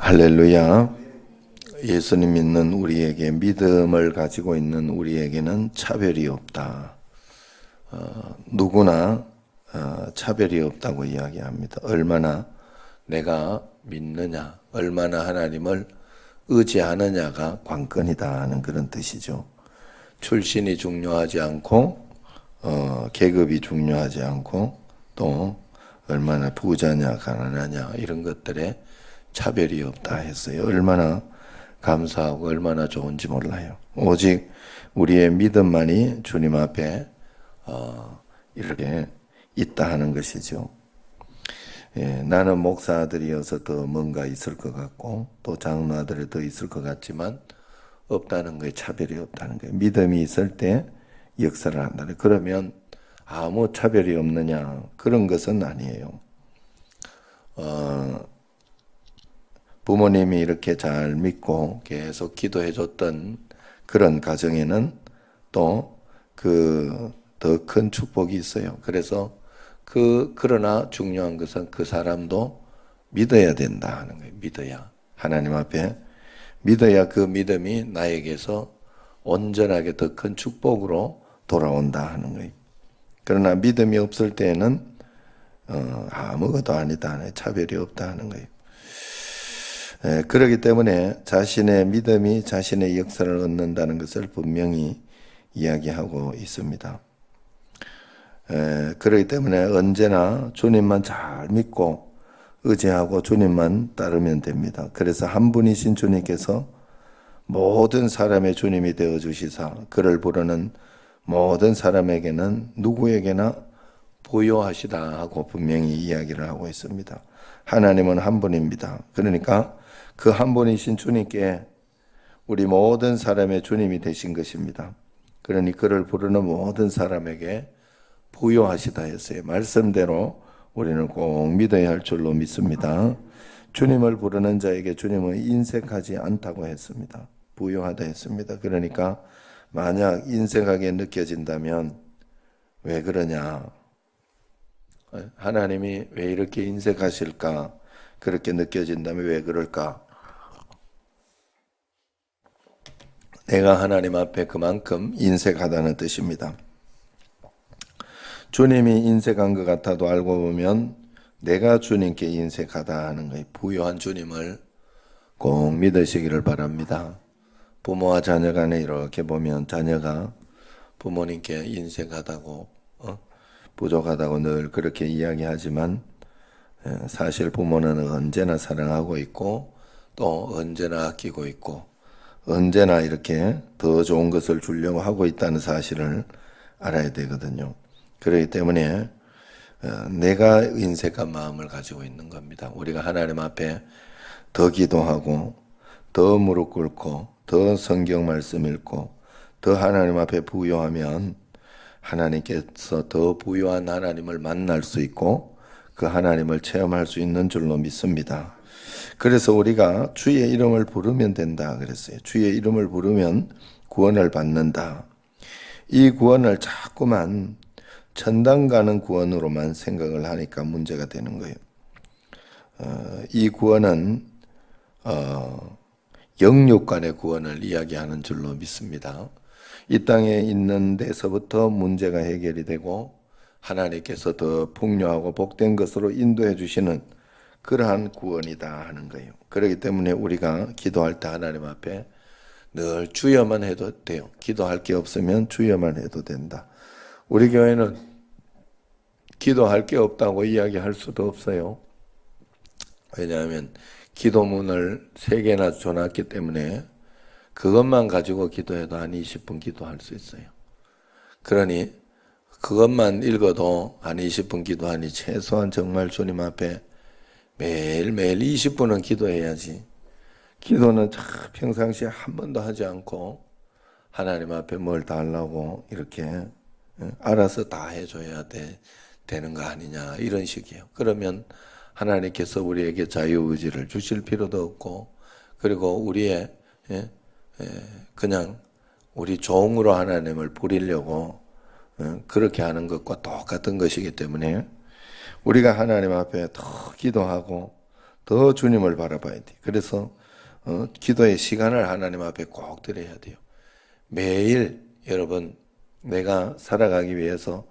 할렐루야. 예수님 믿는 우리에게, 믿음을 가지고 있는 우리에게는 차별이 없다. 누구나 차별이 없다고 이야기합니다. 얼마나 내가 믿느냐, 얼마나 하나님을 의지하느냐가 관건이다 하는 그런 뜻이죠. 출신이 중요하지 않고 계급이 중요하지 않고 또 얼마나 부자냐 가난하냐 이런 것들에 차별이 없다 했어요. 얼마나 감사하고 얼마나 좋은지 몰라요. 오직 우리의 믿음만이 주님 앞에 이렇게 있다 하는 것이죠. 예, 나는 목사들이어서 더 뭔가 있을 것 같고 또 장로아들이 더 있을 것 같지만 없다는 거에 차별이 없다는 거예요. 믿음이 있을 때 역사를 한다는. 그러면 아무 차별이 없느냐, 그런 것은 아니에요. 부모님이 이렇게 잘 믿고 계속 기도해 줬던 그런 가정에는 또 그 더 큰 축복이 있어요. 그래서 그러나 중요한 것은 그 사람도 믿어야 된다 하는 거예요. 믿어야. 하나님 앞에 믿어야 그 믿음이 나에게서 온전하게 더 큰 축복으로 돌아온다 하는 거예요. 그러나 믿음이 없을 때에는 아무것도 아니다, 차별이 없다 하는 거예요. 그렇기 때문에 자신의 믿음이 자신의 역사를 얻는다는 것을 분명히 이야기하고 있습니다. 그렇기 때문에 언제나 주님만 잘 믿고 의지하고 주님만 따르면 됩니다. 그래서 한 분이신 주님께서 모든 사람의 주님이 되어 주시사 그를 부르는 모든 사람에게는 누구에게나 부요하시다 하고 분명히 이야기를 하고 있습니다. 하나님은 한 분입니다. 그러니까 그 한 분이신 주님께 우리 모든 사람의 주님이 되신 것입니다. 그러니 그를 부르는 모든 사람에게 부요하시다 했어요. 말씀대로 우리는 꼭 믿어야 할 줄로 믿습니다. 주님을 부르는 자에게 주님은 인색하지 않다고 했습니다. 부요하다 했습니다. 그러니까 만약 인색하게 느껴진다면 왜 그러냐? 하나님이 왜 이렇게 인색하실까? 그렇게 느껴진다면 왜 그럴까? 내가 하나님 앞에 그만큼 인색하다는 뜻입니다. 주님이 인색한 것 같아도 알고 보면 내가 주님께 인색하다 하는 거예요. 부요한 주님을 꼭 믿으시기를 바랍니다. 부모와 자녀 간에 이렇게 보면 자녀가 부모님께 인색하다고 부족하다고 늘 그렇게 이야기하지만 사실 부모는 언제나 사랑하고 있고 또 언제나 아끼고 있고 언제나 이렇게 더 좋은 것을 주려고 하고 있다는 사실을 알아야 되거든요. 그렇기 때문에 내가 인색한 마음을 가지고 있는 겁니다. 우리가 하나님 앞에 더 기도하고 더 무릎 꿇고 더 성경 말씀 읽고 더 하나님 앞에 부요하면 하나님께서 더 부요한 하나님을 만날 수 있고 그 하나님을 체험할 수 있는 줄로 믿습니다. 그래서 우리가 주의 이름을 부르면 된다 그랬어요. 주의 이름을 부르면 구원을 받는다. 이 구원을 자꾸만 천당 가는 구원으로만 생각을 하니까 문제가 되는 거예요. 이 구원은 영육 간의 구원을 이야기하는 줄로 믿습니다. 이 땅에 있는 데서부터 문제가 해결이 되고 하나님께서 더 풍요하고 복된 것으로 인도해 주시는 그러한 구원이다 하는 거예요. 그렇기 때문에 우리가 기도할 때 하나님 앞에 늘 주여만 해도 돼요. 기도할 게 없으면 주여만 해도 된다. 우리 교회는 기도할 게 없다고 이야기할 수도 없어요. 왜냐하면 기도문을 3개나 줘놨기 때문에 그것만 가지고 기도해도 한 20분 기도할 수 있어요. 그러니 그것만 읽어도 한 20분 기도하니 최소한 정말 주님 앞에 매일매일 20분은 기도해야지. 기도는 평상시에 한 번도 하지 않고 하나님 앞에 뭘 달라고 이렇게 알아서 다 해줘야 되는 거 아니냐 이런 식이에요. 그러면 하나님께서 우리에게 자유의지를 주실 필요도 없고 그리고 우리의 그냥 우리 종으로 하나님을 부리려고 그렇게 하는 것과 똑같은 것이기 때문에 우리가 하나님 앞에 더 기도하고 더 주님을 바라봐야 돼. 그래서 기도의 시간을 하나님 앞에 꼭 드려야 돼요. 매일 여러분, 내가 살아가기 위해서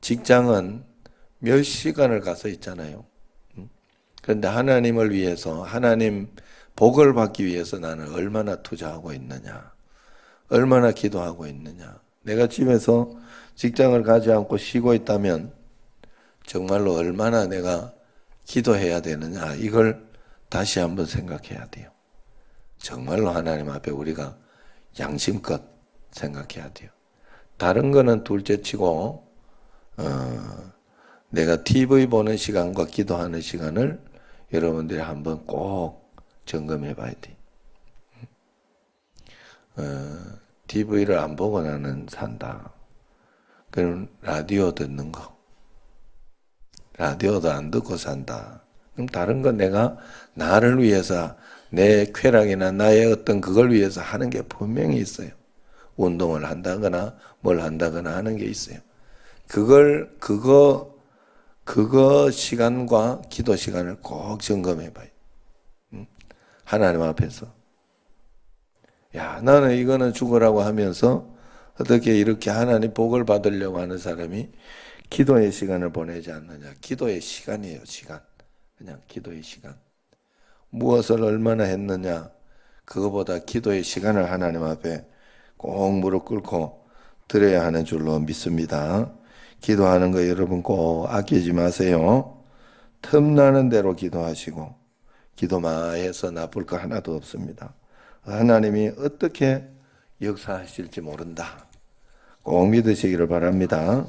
직장은 몇 시간을 가서 있잖아요. 그런데 하나님을 위해서, 하나님 복을 받기 위해서 나는 얼마나 투자하고 있느냐, 얼마나 기도하고 있느냐. 내가 집에서 직장을 가지 않고 쉬고 있다면 정말로 얼마나 내가 기도해야 되느냐, 이걸 다시 한번 생각해야 돼요. 정말로 하나님 앞에 우리가 양심껏 생각해야 돼요. 다른 거는 둘째치고 내가 TV 보는 시간과 기도하는 시간을 여러분들이 한번 꼭 점검해 봐야 돼. TV를 안 보고 나는 산다. 그럼 라디오 듣는 거. 라디오도 안 듣고 산다. 그럼 다른 건 내가 나를 위해서, 내 쾌락이나 나의 어떤 그걸 위해서 하는 게 분명히 있어요. 운동을 한다거나 뭘 한다거나 하는 게 있어요. 그거 시간과 기도 시간을 꼭 점검해 봐요. 하나님 앞에서. 야, 나는 이거는 죽으라고 하면서 어떻게 이렇게 하나님 복을 받으려고 하는 사람이 기도의 시간을 보내지 않느냐. 기도의 시간이에요, 시간. 그냥 기도의 시간. 무엇을 얼마나 했느냐. 그거보다 기도의 시간을 하나님 앞에 꼭 무릎 꿇고 드려야 하는 줄로 믿습니다. 기도하는 거 여러분 꼭 아끼지 마세요. 틈나는 대로 기도하시고, 기도만 해서 나쁠 거 하나도 없습니다. 하나님이 어떻게 역사하실지 모른다. 꼭 믿으시기를 바랍니다.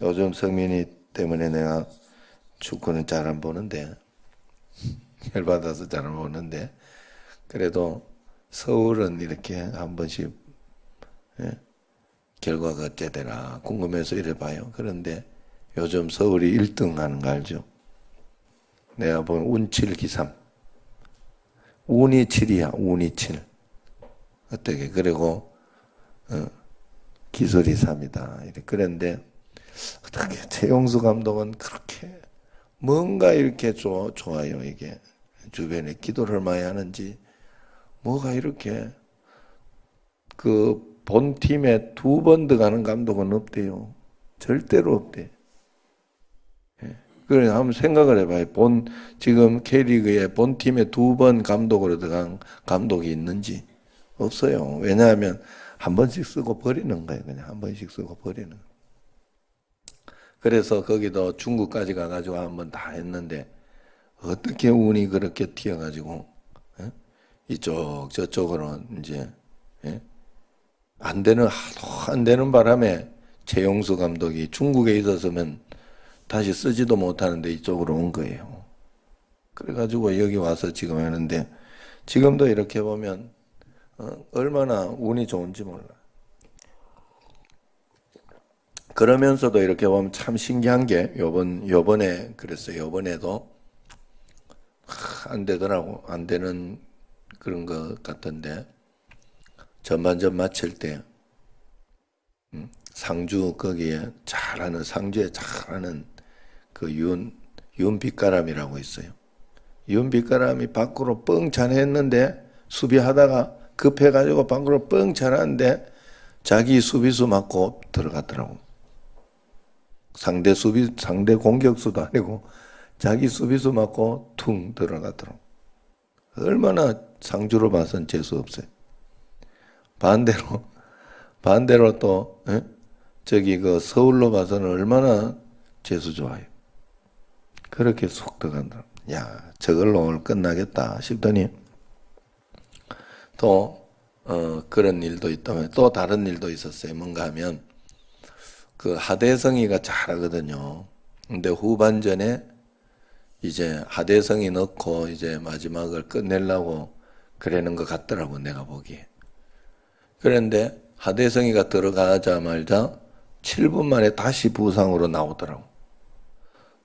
요즘 성민이 때문에 내가 축구는 잘 안 보는데, 열받아서 잘 안 보는데, 그래도 서울은 이렇게 한 번씩 결과가 어째 되나 궁금해서 이래 봐요. 그런데 요즘 서울이 1등 하는 거 알죠? 내가 보면 운7 기삼. 운이 7이야. 운이 7. 어떻게? 그리고 기술이 3이다. 그런데 어떻게 최용수 감독은 그렇게 뭔가 이렇게 좋아요. 이게 주변에 기도를 많이 하는지 뭐가 이렇게 그 본 팀에 2번 들어가는 감독은 없대요. 절대로 없대. 그래 한번 생각을 해봐요. 지금 K리그에 본 팀에 2번 감독으로 들어간 감독이 있는지 없어요. 왜냐하면 한 번씩 쓰고 버리는 거예요. 그냥 한 번씩 쓰고 버리는 거예요. 그래서 거기도 중국까지 가가지고 한번 다 했는데 어떻게 운이 그렇게 튀어가지고 이쪽 저쪽으로 이제 안 되는, 하도 안 되는 바람에 최용수 감독이 중국에 있었으면 다시 쓰지도 못하는데 이쪽으로 온 거예요. 그래가지고 여기 와서 지금 하는데, 지금도 이렇게 보면 얼마나 운이 좋은지 몰라. 그러면서도 이렇게 보면 참 신기한 게 요번에 그랬어요. 요번에도 안 되더라고. 안 되는 그런 것 같던데, 전반전 마칠 때 상주 거기에 잘하는, 상주에 잘하는 그 윤빛가람이라고 있어요. 윤빛가람이 밖으로 뻥 차냈는데, 수비하다가 급해가지고 밖으로 뻥 차놨는데 자기 수비수 맞고 들어갔더라고. 상대 공격수도 아니고 자기 수비수 맞고 퉁 들어가더라고. 얼마나 상주로 봐선 재수 없어요. 반대로 또 저기 그 서울로 봐서는 얼마나 재수 좋아요. 그렇게 쏙 들어간다. 야, 저걸로 오늘 끝나겠다 싶더니 또 그런 일도 있다면 또 다른 일도 있었어요. 뭔가 하면 그 하대성이가 잘하거든요. 근데 후반전에 이제 하대성이 넣고 이제 마지막을 끝내려고 그러는 것 같더라고, 내가 보기에. 그런데 하대성이가 들어가자마자 7분 만에 다시 부상으로 나오더라고.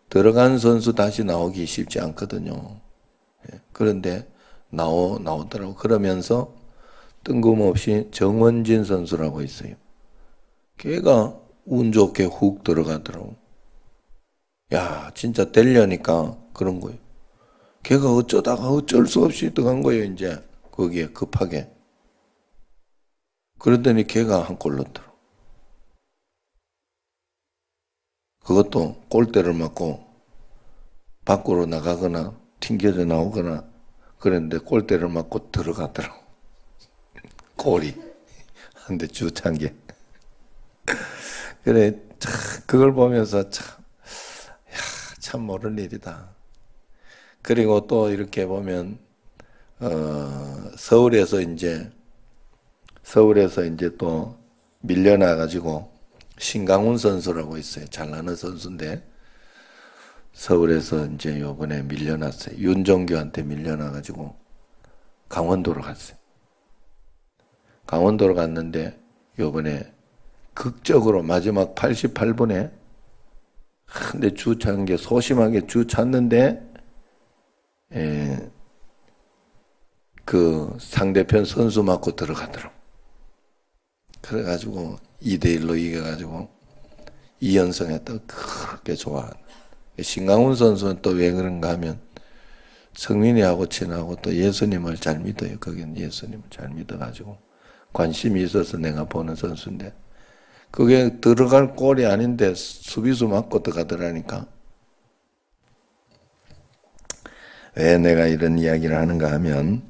들어간 선수 다시 나오기 쉽지 않거든요. 그런데 나오더라고. 그러면서 뜬금없이 정원진 선수라고 있어요. 걔가 운 좋게 훅 들어가더라고. 야, 진짜 되려니까 그런 거예요. 걔가 어쩌다가 어쩔 수 없이 들어간 거예요, 이제. 거기에 급하게. 그러더니 걔가 한 골 넣더라. 그것도 골대를 맞고 밖으로 나가거나 튕겨져 나오거나 그랬는데 골대를 맞고 들어가더라고. 골이. 한 대 주 찬 게. 그래, 그걸 보면서 참 모를 일이다. 그리고 또 이렇게 보면, 서울에서 이제 또 밀려나가지고, 신강훈 선수라고 있어요. 잘 나는 선수인데, 서울에서 이제 요번에 밀려났어요. 윤종규한테 밀려나가지고, 강원도로 갔어요. 강원도로 갔는데, 요번에 극적으로 마지막 88분에 근데 주 찬 게 소심하게 주 찼는데 그 상대편 선수 맞고 들어가더라고. 그래가지고 2대1로 이겨가지고 2연승 했다고 그렇게 좋아하는. 신강훈 선수는 또 왜 그런가 하면 성민이하고 친하고 또 예수님을 잘 믿어요. 거긴 예수님을 잘 믿어가지고 관심이 있어서 내가 보는 선수인데 그게 들어갈 골이 아닌데 수비수 맞고 들어가더라니까. 왜 내가 이런 이야기를 하는가 하면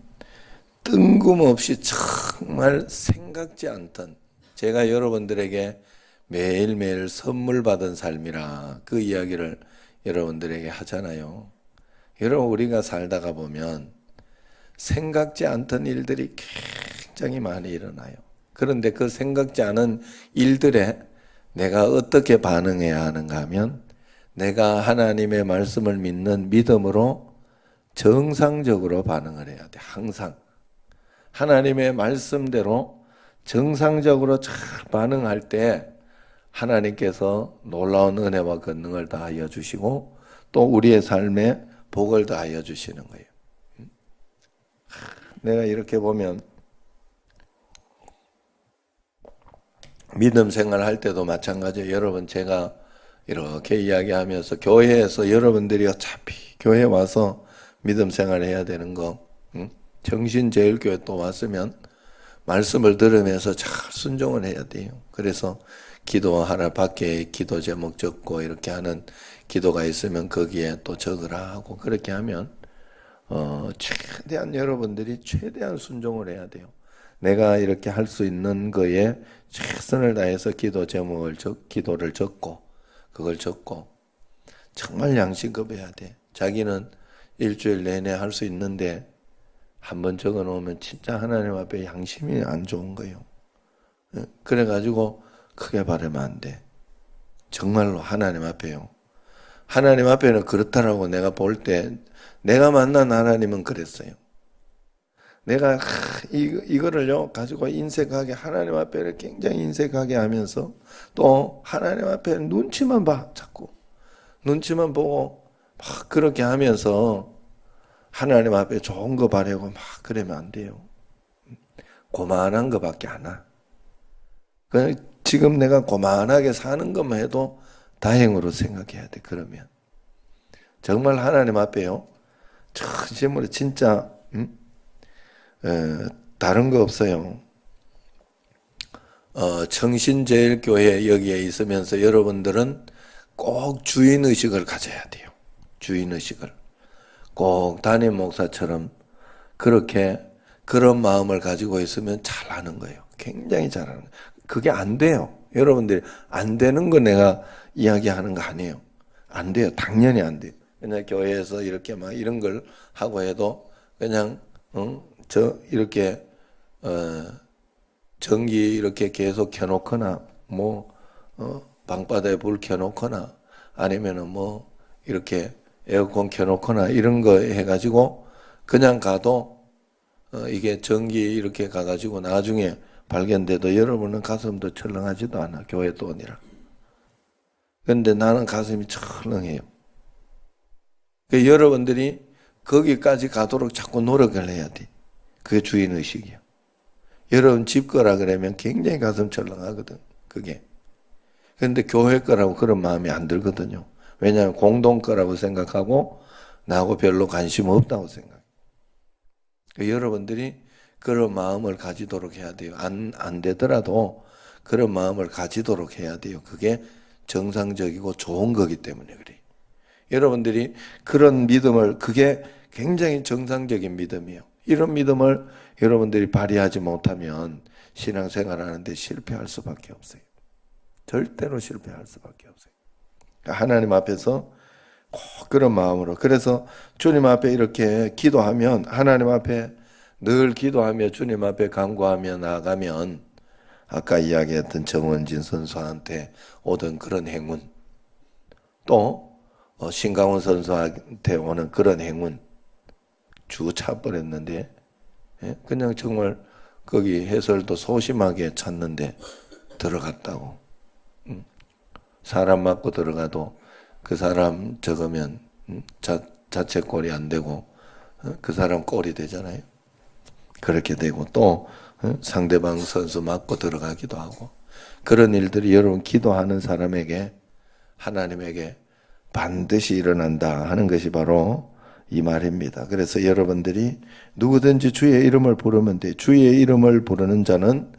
뜬금없이 정말 생각지 않던 제가 여러분들에게 매일매일 선물 받은 삶이라 그 이야기를 여러분들에게 하잖아요. 여러분 우리가 살다가 보면 생각지 않던 일들이 굉장히 많이 일어나요. 그런데 그 생각지 않은 일들에 내가 어떻게 반응해야 하는가 하면 내가 하나님의 말씀을 믿는 믿음으로 정상적으로 반응을 해야 돼. 항상 하나님의 말씀대로 정상적으로 잘 반응할 때 하나님께서 놀라운 은혜와 권능을 다하여 주시고 또 우리의 삶에 복을 다하여 주시는 거예요. 내가 이렇게 보면 믿음 생활할 때도 마찬가지예요. 여러분 제가 이렇게 이야기하면서 교회에서 여러분들이 어차피 교회 와서 믿음 생활해야 되는 거 정신제일교회 또 왔으면 말씀을 들으면서 잘 순종을 해야 돼요. 그래서 기도하라 밖에 기도 제목 적고 이렇게 하는 기도가 있으면 거기에 또 적으라 하고 그렇게 하면 최대한 여러분들이 최대한 순종을 해야 돼요. 내가 이렇게 할 수 있는 거에 최선을 다해서 기도를 적고 그걸 적고 정말 양심급해야 돼. 자기는 일주일 내내 할 수 있는데 한번 적어 놓으면 진짜 하나님 앞에 양심이 안 좋은 거예요. 그래가지고 크게 바라면 안 돼. 정말로 하나님 앞에요. 하나님 앞에는 그렇다라고 내가 볼 때 내가 만난 하나님은 그랬어요. 내가 이거를요 가지고 인색하게 하나님 앞에 굉장히 인색하게 하면서 또 하나님 앞에 눈치만 봐 자꾸 눈치만 보고 막 그렇게 하면서 하나님 앞에 좋은 거 바라고 막 그러면 안 돼요. 고만한 거밖에 안 와. 지금 내가 고만하게 사는 것만 해도 다행으로 생각해야 돼. 그러면 정말 하나님 앞에요 진심으로 진짜 다른 거 없어요. 청신제일교회 여기에 있으면서 여러분들은 꼭 주인의식을 가져야 돼요. 주인의식을. 꼭 담임 목사처럼 그렇게 그런 마음을 가지고 있으면 잘하는 거예요. 굉장히 잘하는 거예요. 그게 안 돼요. 여러분들이 안 되는 거 내가 이야기하는 거 아니에요. 안 돼요. 당연히 안 돼요. 그냥 교회에서 이렇게 막 이런 걸 하고 해도 그냥 이렇게 전기 이렇게 계속 켜놓거나 방바닥에 불 켜놓거나 아니면은 이렇게 에어컨 켜놓거나 이런 거 해가지고 그냥 가도 이게 전기 이렇게 가가지고 나중에 발견돼도 여러분은 가슴도 철렁하지도 않아. 교회 돈이라. 그런데 나는 가슴이 철렁해요. 그러니까 여러분들이 거기까지 가도록 자꾸 노력을 해야 돼. 그게 주인의식이야. 여러분 집 거라 그러면 굉장히 가슴 철렁하거든. 그게. 그런데 교회 거라고 그런 마음이 안 들거든요. 왜냐하면 공동 거라고 생각하고 나하고 별로 관심 없다고 생각해요. 여러분들이 그런 마음을 가지도록 해야 돼요. 안 되더라도 그런 마음을 가지도록 해야 돼요. 그게 정상적이고 좋은 거기 때문에 그래요. 여러분들이 그런 믿음을, 그게 굉장히 정상적인 믿음이에요. 이런 믿음을 여러분들이 발휘하지 못하면 신앙생활 하는데 실패할 수밖에 없어요. 절대로 실패할 수밖에 없어요. 하나님 앞에서 꼭 그런 마음으로, 그래서 주님 앞에 이렇게 기도하면, 하나님 앞에 늘 기도하며 주님 앞에 간구하며 나아가면 아까 이야기했던 정원진 선수한테 오던 그런 행운, 또 신강훈 선수한테 오는 그런 행운 주 차버렸는데, 그냥 정말 거기 해설도 소심하게 찾는데 들어갔다고. 사람 맞고 들어가도 그 사람 적으면 자책골이 안 되고 그 사람 골이 되잖아요. 그렇게 되고 또 상대방 선수 맞고 들어가기도 하고, 그런 일들이 여러분 기도하는 사람에게, 하나님에게 반드시 일어난다 하는 것이 바로 이 말입니다. 그래서 여러분들이 누구든지 주의 이름을 부르면 돼. 주의 이름을 부르는 자는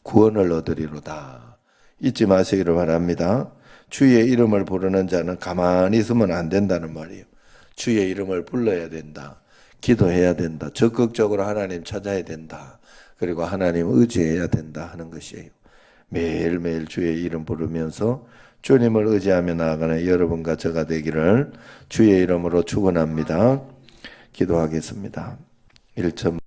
구원을 얻으리로다. 잊지 마시기를 바랍니다. 주의 이름을 부르는 자는 가만히 있으면 안 된다는 말이에요. 주의 이름을 불러야 된다. 기도해야 된다. 적극적으로 하나님 찾아야 된다. 그리고 하나님 의지해야 된다 하는 것이에요. 매일매일 주의 이름 부르면서 주님을 의지하며 나아가는 여러분과 저가 되기를 주의 이름으로 축원합니다. 기도하겠습니다. 1점